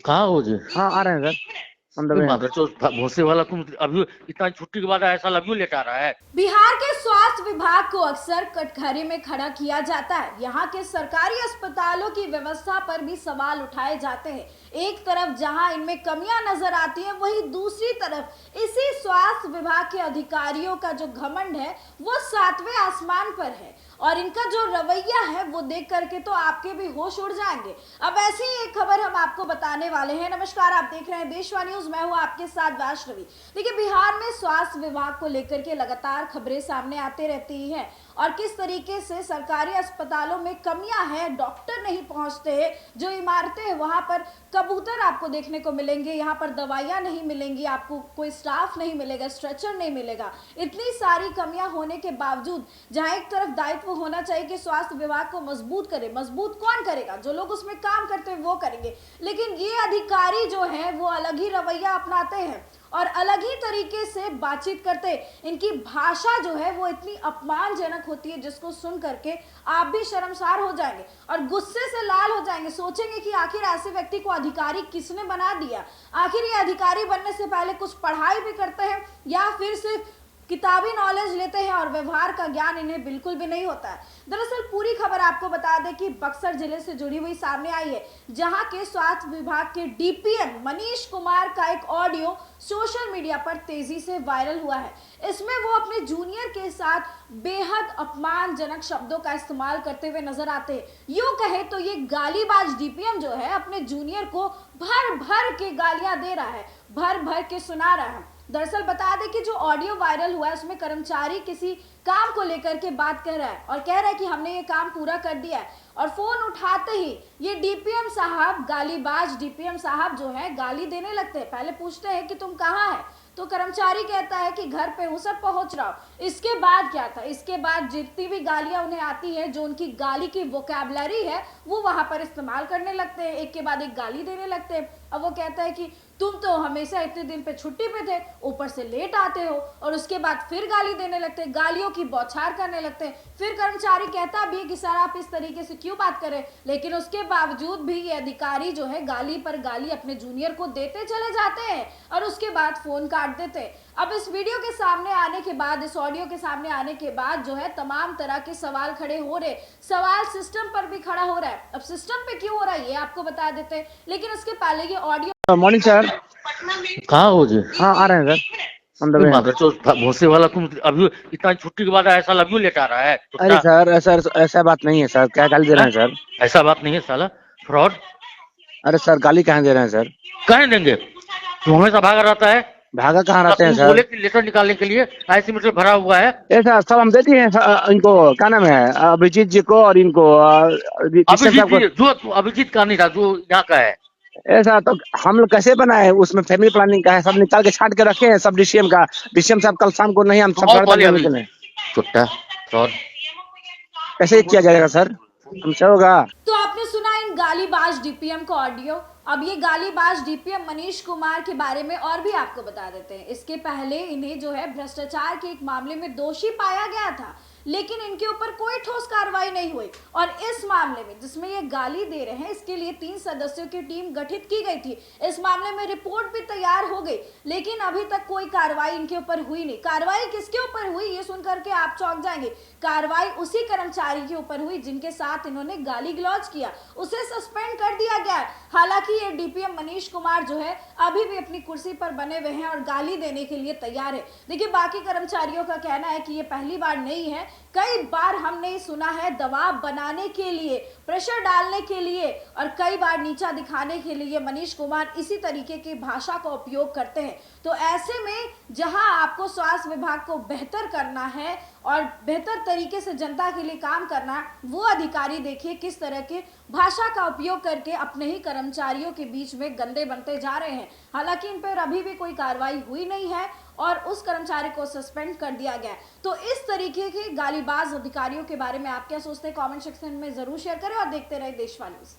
कहाँ हो जी? हाँ आ रहे हैं सर। ऑन द वे हैं। भोसे वाला तुम अभी इतना छुट्टी के बाद ऐसा अभी लेट आ रहा है। बिहार के स्वास्थ्य विभाग को अक्सर कटघरे में खड़ा किया जाता है। यहाँ के सरकारी अस्पतालों की व्यवस्था पर भी सवाल उठाए जाते हैं। एक तरफ जहाँ इनमें कमियां नजर आती हैं, वहीं दूसरी तरफ इसी स्वास्थ्य विभाग के अधिकारियों का जो घमंड है वो सातवें आसमान पर है। और इनका जो रवैया है वो देख करके तो आपके भी होश उड़ जाएंगे। अब ऐसी ही एक खबर हम आपको बताने वाले हैं। नमस्कार, आप देख रहे हैं देशवाणी न्यूज, मैं हूं आपके साथ वैष्णवी। देखिए, बिहार में स्वास्थ्य विभाग को लेकर के लगातार खबरें सामने आते रहती हैं और किस तरीके से सरकारी अस्पतालों में कमियां हैं, डॉक्टर नहीं पहुंचते हैं, जो इमारतें हैं वहां पर कबूतर आपको देखने को मिलेंगे, यहाँ पर दवाइयां नहीं मिलेंगी, आपको कोई स्टाफ नहीं मिलेगा, स्ट्रेचर नहीं मिलेगा। इतनी सारी कमियां होने के बावजूद जहां एक तरफ दायित्व होना चाहिए कि स्वास्थ्य विभाग को मजबूत करे, मजबूत कौन करेगा? जो लोग उसमें काम करते हैं वो करेंगे। लेकिन ये अधिकारी जो है वो अलग ही रवैया अपनाते हैं और अलग ही तरीके से बातचीत करते हैं। इनकी भाषा जो है वो इतनी अपमानजनक होती है जिसको सुन करके आप भी शर्मसार हो जाएंगे और गुस्से से लाल हो जाएंगे। सोचेंगे कि आखिर ऐसे व्यक्ति को अधिकारी किसने बना दिया? आखिर ये अधिकारी बनने से पहले कुछ पढ़ाई भी करते हैं या फिर सिर्फ किताबी नॉलेज लेते हैं और व्यवहार का ज्ञान इन्हें बिल्कुल भी नहीं होता है। दरअसल पूरी खबर आपको बता दें कि बक्सर जिले से जुड़ी हुई सामने आई है, जहां के स्वास्थ्य विभाग के डीपीएम मनीष कुमार का एक ऑडियो सोशल मीडिया पर तेजी से वायरल हुआ है। इसमें वो अपने जूनियर के साथ बेहद अपमानजनक शब्दों का इस्तेमाल करते हुए नजर आते हैं। यूं कहे तो ये गालीबाज डीपीएम जो है अपने जूनियर को भर भर के गालियां दे रहा है, भर भर के सुना रहा है। दरअसल बता दें कि जो ऑडियो वायरल हुआ है उसमें कर्मचारी किसी काम को लेकर के बात कर रहा है और कह रहा है कि हमने ये काम पूरा कर दिया है, और फोन उठाते ही ये डीपीएम साहब, गालीबाज डीपीएम साहब जो है गाली देने लगते हैं। पहले पूछते हैं कि तुम कहाँ है, तो कर्मचारी कहता है कि घर पे हूं सर, पहुंच रहा हूं। इसके बाद क्या था? इसके बाद जितनी भी गालियां उन्हें आती है, जो उनकी गाली की वोकैबुलरी है वो वहां पर इस्तेमाल करने लगते हैं, एक के बाद एक गाली देने लगते हैं। अब वो कहता है कि तुम तो हमेशा इतने दिन पे छुट्टी पे थे, ऊपर से लेट आते हो, और उसके बाद फिर गाली देने लगते हैं, गालियों की बौछार करने लगते हैं। फिर कर्मचारी कहता भी है कि सर आप इस तरीके से क्यों बात करें, लेकिन उसके बावजूद भी ये अधिकारी जो है गाली पर गाली अपने जूनियर को देते चले जाते हैं और उसके बाद फोन काट देते हैं। अब इस वीडियो के सामने आने के बाद, इस ऑडियो के सामने आने के बाद जो है तमाम तरह के सवाल खड़े हो रहे। सवाल सिस्टम पर भी खड़ा हो रहा है। अब सिस्टम पे क्यों हो रहा है ये आपको बता देते हैं, लेकिन उसके पहले ये ऑडियो। Morning sir. कहाँ हो जी? हाँ आ रहे हैं सर। ऑन द वे हैं। भोसे वाला तुम अभी इतना छुट्टी के बाद ऐसा अभी लेट आ रहा है। अरे सर ऐसा ऐसा बात नहीं है सर, क्या गाली दे रहे हैं सर? ऐसा बात नहीं है साला फ्रॉड। अरे सर गाली कहाँ दे रहे हैं सर? कहे देंगे? तू हमेशा भागा रहता है। भागा कहाँ रहते हैं तुम सर? बोले कि लेटर निकालने के लिए ऐसे मतलब भरा हुआ है। ऐसा सब हम देते हैं इनको, क्या नाम है, अभिजीत जी को और इनको अभिजीत जी जो अभिजीत का नहीं था, जो यहाँ का है। ऐसा तो हम लोग कैसे बनाए? उसमें फैमिली प्लानिंग का है, सब निकाल के छांट के रखे हैं सब डीसीएम का। डीसीएम साहब कल शाम को नहीं, हम सब छुट्टा फ्रॉड कैसे किया जाएगा सर? हमसे होगा? तो आपने सुना इन गालीबाज डीपीएम का ऑडियो। अब ये गालीबाज डीपीएम मनीष कुमार के बारे में और भी आपको बता देते हैं। इसके पहले इन्हें जो है भ्रष्टाचार के एक मामले में दोषी पाया गया था, लेकिन इनके ऊपर कोई ठोस कार्रवाई नहीं हुई। और इस मामले में जिसमें ये गाली दे रहे हैं, इसके लिए 3 सदस्यों की टीम गठित की गई थी। इस मामले में रिपोर्ट भी तैयार हो गई, लेकिन अभी तक कोई कार्रवाई इनके ऊपर हुई नहीं। कार्रवाई किसके ऊपर हुई ये सुनकर के आप चौंक जाएंगे। कार्रवाई उसी कर्मचारी के ऊपर हुई जिनके साथ इन्होंने गाली गलौज किया, उसे सस्पेंड कर दिया गया है। हालांकि ये डीपीएम मनीष कुमार जो है अभी भी अपनी कुर्सी पर बने हुए हैं और गाली देने के लिए तैयार है। देखिए, बाकी कर्मचारियों का कहना है कि ये पहली बार नहीं है, कई बार हमने सुना है दबाव बनाने के लिए, प्रेशर डालने के लिए और कई बार नीचा दिखाने के लिए मनीष कुमार इसी तरीके की भाषा का उपयोग करते हैं। तो ऐसे में जहां आपको स्वास्थ्य विभाग को बेहतर करना है और बेहतर तरीके से जनता के लिए काम करना है, वो अधिकारी देखिए किस तरह के भाषा का उपयोग करके अपने ही कर्मचारियों के बीच में गंदे बनते जा रहे हैं। हालांकि इन पर अभी भी कोई कार्रवाई हुई नहीं है और उस कर्मचारी को सस्पेंड कर दिया गया। तो इस तरीके के गालीबाज अधिकारियों के बारे में आप क्या सोचते हैं? कमेंट सेक्शन में जरूर शेयर करें और देखते रहे देशवाणी न्यूज़।